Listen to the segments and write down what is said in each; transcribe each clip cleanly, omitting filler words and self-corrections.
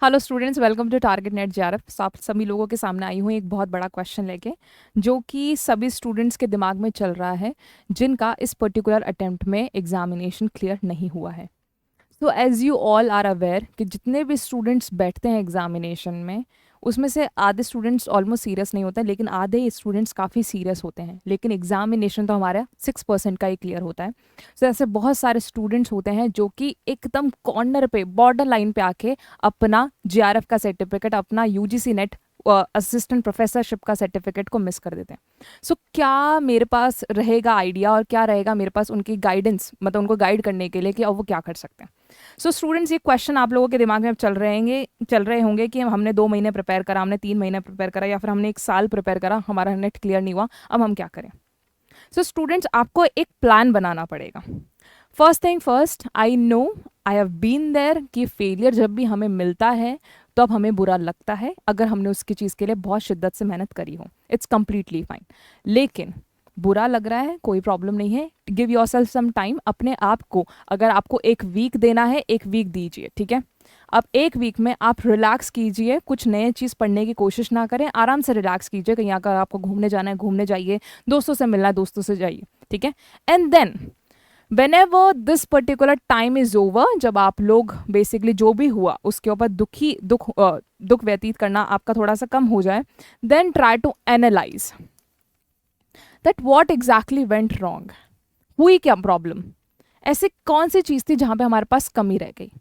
Hello students, welcome to target NET JRF. आप सभी लोगों के सामने आई हूँ एक बहुत बड़ा क्वेश्चन लेके, जो कि सभी स्टूडेंट्स के दिमाग में चल रहा है जिनका इस पर्टिकुलर अटेम्प्ट में एग्जामिनेशन क्लियर नहीं हुआ है। तो as you all are aware कि जितने भी स्टूडेंट्स बैठते हैं एग्जामिनेशन में, उसमें से आधे स्टूडेंट्स ऑलमोस्ट सीरियस नहीं होते हैं, लेकिन आधे स्टूडेंट्स काफ़ी सीरियस होते हैं। लेकिन एग्जामिनेशन तो हमारा 6% का ही क्लियर होता है। तो ऐसे बहुत सारे स्टूडेंट्स होते हैं जो कि एकदम कॉर्नर पे, बॉर्डर लाइन पे आके अपना जेआरएफ का सर्टिफिकेट, अपना यूजीसी नेट असिस्टेंट प्रोफेसरशिप का सर्टिफिकेट को मिस कर देते हैं। सो क्या मेरे पास रहेगा आइडिया और क्या रहेगा मेरे पास उनकी गाइडेंस, मतलब उनको गाइड करने के लिए कि अब वो क्या कर सकते हैं। सो स्टूडेंट्स, ये क्वेश्चन आप लोगों के दिमाग में अब चल रहे होंगे कि हमने 2 महीने प्रिपेयर करा, हमने 3 महीने प्रिपेयर करा, या फिर हमने 1 साल प्रिपेयर करा, हमारा नेट क्लियर नहीं हुआ, अब हम क्या करें। सो स्टूडेंट्स, आपको एक प्लान बनाना पड़ेगा। First thing first, I know, I have been there कि फेलियर जब भी हमें मिलता है तो अब हमें बुरा लगता है अगर हमने उसकी चीज़ के लिए बहुत शिद्दत से मेहनत करी हो। It's completely fine. लेकिन बुरा लग रहा है, कोई प्रॉब्लम नहीं है। Give yourself some time. अपने आप को, अगर आपको 1 वीक देना है, 1 वीक दीजिए, ठीक है। अब 1 वीक में आप रिलैक्स कीजिए, कुछ नए चीज़ पढ़ने की कोशिश ना करें, आराम से रिलैक्स कीजिए। कहीं अगर आपको घूमने जाना है, घूमने जाइए, दोस्तों से मिलना है, दोस्तों से जाइए, ठीक है। And then whenever this particular time is over, जब आप लोग बेसिकली जो भी हुआ उसके ऊपर दुख व्यतीत करना आपका थोड़ा सा कम हो जाए, then try to analyze that what exactly went wrong। हुई क्या प्रॉब्लम, ऐसी कौन सी चीज़ थी जहाँ पे हमारे पास कमी रह गई।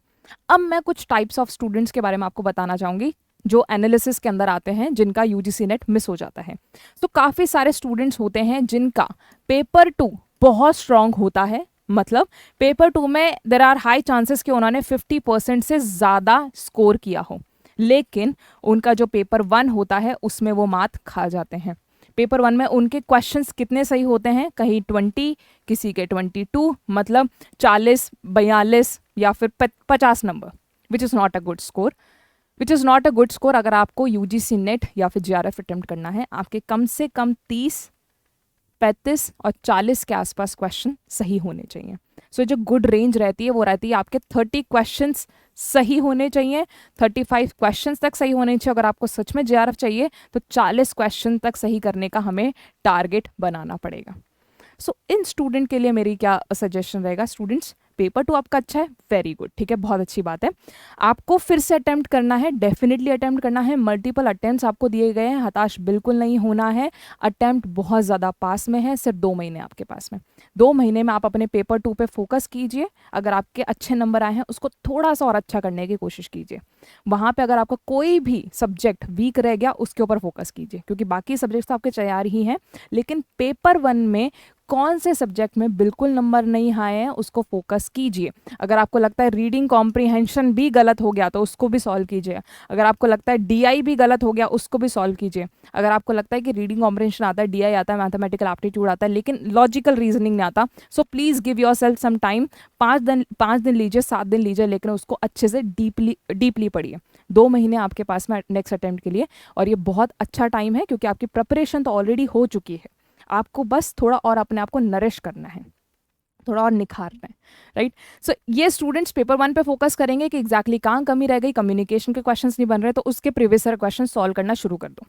अब मैं कुछ टाइप्स ऑफ स्टूडेंट्स के बारे में आपको बताना चाहूँगी जो एनालिसिस के अंदर आते हैं, जिनका यूजीसी नेट मिस हो जाता है। तो काफ़ी सारे स्टूडेंट्स होते हैं जिनका पेपर 2 बहुत स्ट्रांग होता है। मतलब पेपर 2 में देर आर हाई चांसेस कि उन्होंने 50% से ज़्यादा स्कोर किया हो, लेकिन उनका जो पेपर 1 होता है उसमें वो मात खा जाते हैं। पेपर 1 में उनके क्वेश्चंस कितने सही होते हैं, कहीं 20, किसी के 22, मतलब 40, 42 या फिर 50 number, which is not a good score. अगर आपको यूजीसी नेट या फिर जेआरएफ अटेम्प्ट करना है, आपके कम से कम 30, 35 और 40 के आसपास क्वेश्चन सही होने चाहिए। सो जो गुड रेंज रहती है वो रहती है आपके 30 क्वेश्चंस सही होने चाहिए, 35 क्वेश्चंस तक सही होने चाहिए। अगर आपको सच में जेआरएफ चाहिए तो 40 क्वेश्चन तक सही करने का हमें टारगेट बनाना पड़ेगा। सो इन स्टूडेंट के लिए मेरी क्या सजेशन रहेगा, स्टूडेंट्स, पेपर 2 आपका अच्छा है, वेरी गुड, ठीक है, बहुत अच्छी बात है। आपको फिर से अटेम्प्ट करना है, डेफिनेटली अटेम्प्ट करना है। मल्टीपल अटेम्प्ट्स आपको दिए गए हैं, हताश बिल्कुल नहीं होना है। अटेम्प्ट बहुत ज़्यादा पास में है, सिर्फ 2 महीने आपके पास में। 2 महीने में आप अपने पेपर 2 पे फोकस कीजिए। अगर आपके अच्छे नंबर आए हैं, उसको थोड़ा सा और अच्छा करने की कोशिश कीजिए। वहाँ पे अगर आपका कोई भी सब्जेक्ट वीक रह गया, उसके ऊपर फोकस कीजिए, क्योंकि बाकी सब्जेक्ट्स तो आपके तैयार ही हैं। लेकिन पेपर 1 में कौन से सब्जेक्ट में बिल्कुल नंबर नहीं आए हैं, उसको फोकस कीजिए। अगर आपको लगता है रीडिंग कॉम्प्रिहेंशन भी गलत हो गया तो उसको भी सॉल्व कीजिए। अगर आपको लगता है डीआई भी गलत हो गया, उसको भी सॉल्व कीजिए। अगर आपको लगता है कि रीडिंग कॉम्प्रिहेंशन आता है, डीआई आता है, मैथमेटिकल एप्टीट्यूड आता है, लेकिन लॉजिकल रीजनिंग नहीं आता, so please give yourself some time. 5 दिन लीजिए, 7 दिन लीजिए, लेकिन उसको अच्छे से डीपली पढ़िए। 2 महीने आपके पास में नेक्स्ट अटेम्प्ट के लिए, और ये बहुत अच्छा टाइम है क्योंकि आपकी प्रिपरेशन तो ऑलरेडी हो चुकी है। आपको बस थोड़ा और अपने आप को नरिश करना है, थोड़ा और निखारना है, राइट। सो ये स्टूडेंट्स पेपर 1 पे फोकस करेंगे कि एग्जैक्टली कहाँ कमी रह गई, कम्युनिकेशन के क्वेश्चंस नहीं बन रहे, तो उसके प्रीवियस ईयर क्वेश्चन सॉल्व करना शुरू कर दो।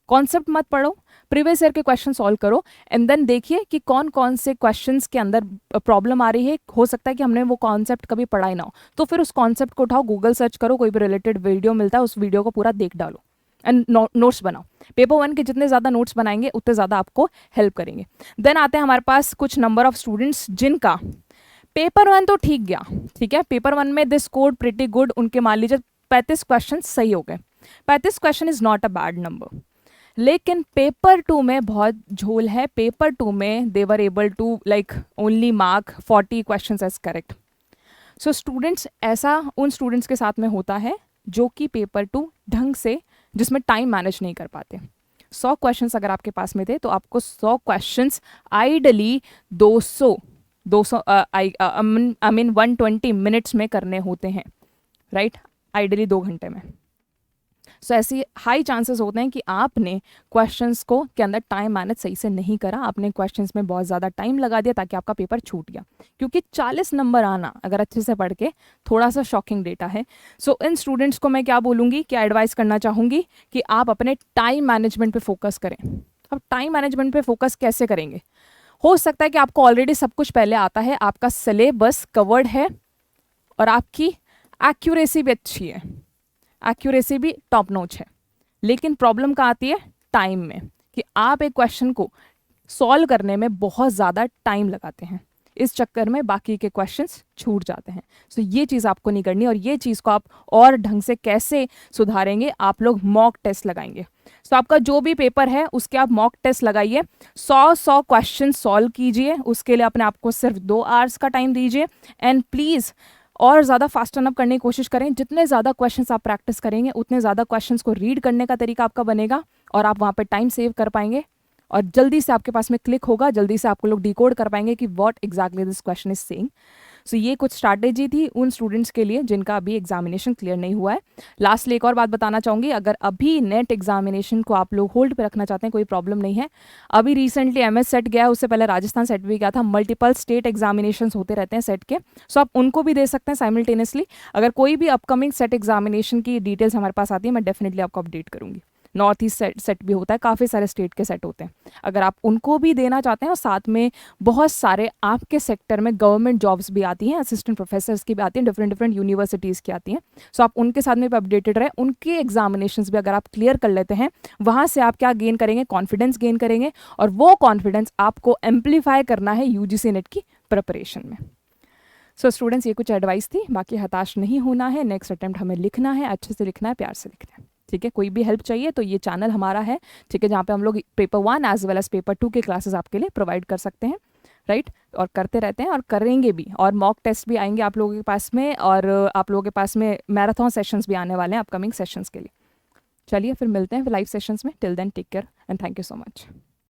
कॉन्सेप्ट मत पढ़ो, प्रीवियस ईयर के क्वेश्चन सॉल्व करो। एंड देन देखिए कि कौन कौन से क्वेश्चंस के अंदर प्रॉब्लम आ रही है। हो सकता है कि हमने वो कॉन्सेप्ट कभी पढ़ा ही ना हो, तो फिर उस कॉन्सेप्ट को उठाओ, गूगल सर्च करो, कोई भी रिलेटेड वीडियो मिलता है, उस वीडियो को पूरा देख डालो एंड नोट्स बनाओ। पेपर 1 के जितने ज़्यादा नोट्स बनाएंगे उतने ज़्यादा आपको हेल्प करेंगे। देन आते हैं हमारे पास कुछ नंबर ऑफ स्टूडेंट्स जिनका पेपर 1 तो ठीक गया, ठीक है, पेपर 1 में दिस स्कोर्ड प्रिटी गुड, उनके मान लीजिए 35 क्वेश्चन सही हो गए। 35 question is not a bad number, लेकिन पेपर 2 में बहुत झोल है। पेपर 2 में they were able to like only mark 40 question as correct. So students, ऐसा उन स्टूडेंट्स के साथ में होता है जो कि पेपर 2 ढंग से, जिसमें टाइम मैनेज नहीं कर पाते। 100 क्वेश्चंस अगर आपके पास में थे तो आपको 100 questions ideally 200 I mean 120 minutes में करने होते हैं, राइट, आइडली 2 घंटे में। सो ऐसी हाई चांसेस होते हैं कि आपने क्वेश्चंस को के अंदर टाइम मैनेज सही से नहीं करा, आपने क्वेश्चंस में बहुत ज़्यादा टाइम लगा दिया ताकि आपका पेपर छूट गया। क्योंकि 40 नंबर आना अगर अच्छे से पढ़ के थोड़ा सा शॉकिंग डेटा है। सो इन स्टूडेंट्स को मैं क्या बोलूँगी, क्या एडवाइस करना चाहूँगी कि आप अपने टाइम मैनेजमेंट पे फोकस करें। अब टाइम मैनेजमेंट पे फोकस कैसे करेंगे? हो सकता है कि आपको ऑलरेडी सब कुछ पहले आता है, आपका सिलेबस कवर्ड है और आपकी एक्यूरेसी भी अच्छी है, एक्यूरेसी भी टॉप नॉच है। लेकिन प्रॉब्लम कहाँ आती है? टाइम में, कि आप एक क्वेश्चन को सॉल्व करने में बहुत ज़्यादा टाइम लगाते हैं, इस चक्कर में बाकी के क्वेश्चंस छूट जाते हैं। सो ये चीज़ आपको नहीं करनी, और ये चीज़ को आप और ढंग से कैसे सुधारेंगे? आप लोग मॉक टेस्ट लगाएंगे। सो आपका जो भी पेपर है उसके आप मॉक टेस्ट लगाइए, 100 क्वेश्चन सॉल्व कीजिए, उसके लिए अपने आपको सिर्फ 2 आवर्स का टाइम दीजिए। एंड प्लीज़ और ज़्यादा फास्ट रन अप करने की कोशिश करें। जितने ज़्यादा क्वेश्चंस आप प्रैक्टिस करेंगे उतने ज़्यादा क्वेश्चंस को रीड करने का तरीका आपका बनेगा और आप वहाँ पे टाइम सेव कर पाएंगे, और जल्दी से आपके पास में क्लिक होगा, जल्दी से आपको लोग डिकोड कर पाएंगे कि what exactly this question is saying. So ये कुछ स्ट्रैटेजी थी उन स्टूडेंट्स के लिए जिनका अभी एग्जामिनेशन क्लियर नहीं हुआ है। लास्टली एक और बात बताना चाहूँगी, अगर अभी नेट एग्जामिनेशन को आप लोग होल्ड पे रखना चाहते हैं, कोई प्रॉब्लम नहीं है। अभी रिसेंटली MS सेट गया, उससे पहले राजस्थान सेट भी गया था, मल्टीपल स्टेट एग्जामिनेशन होते रहते हैं सेट के। सो आप उनको भी दे सकते हैं साइमल्टेनियसली। अगर कोई भी अपकमिंग सेट एग्जामिनेशन की डिटेल्स हमारे पास आती है, मैं डेफिनेटली आपको अपडेट करूँगी। नॉर्थ ईस्ट सेट भी होता है, काफ़ी सारे स्टेट के सेट होते हैं, अगर आप उनको भी देना चाहते हैं। और साथ में बहुत सारे आपके सेक्टर में गवर्नमेंट जॉब्स भी आती हैं, असिस्टेंट प्रोफेसर्स की भी आती हैं, डिफरेंट डिफरेंट यूनिवर्सिटीज़ की आती हैं। सो आप उनके साथ में भी अपडेटेड रहे, उनके एग्जामिनेशंस भी अगर आप क्लियर कर लेते हैं, वहाँ से आप क्या गेन करेंगे? कॉन्फिडेंस गेन करेंगे, और वो कॉन्फिडेंस आपको एम्पलीफाई करना है UGC नेट की प्रिपरेशन में। सो स्टूडेंट्स, ये कुछ एडवाइस थी, बाकी हताश नहीं होना है। नेक्स्ट अटेम्प्ट हमें लिखना है, अच्छे से लिखना है, प्यार से लिखना है, ठीक है? कोई भी हेल्प चाहिए तो ये चैनल हमारा है, ठीक है, जहाँ पे हम लोग paper 1 as well as paper 2 के क्लासेस आपके लिए प्रोवाइड कर सकते हैं, राइट? और करते रहते हैं और करेंगे भी, और मॉक टेस्ट भी आएंगे आप लोगों के पास में, और आप लोगों के पास में मैराथन सेशंस भी आने वाले हैं अपकमिंग सेशंस के लिए। चलिए फिर मिलते हैं लाइव सेशंस में। Till then take care and thank you so much.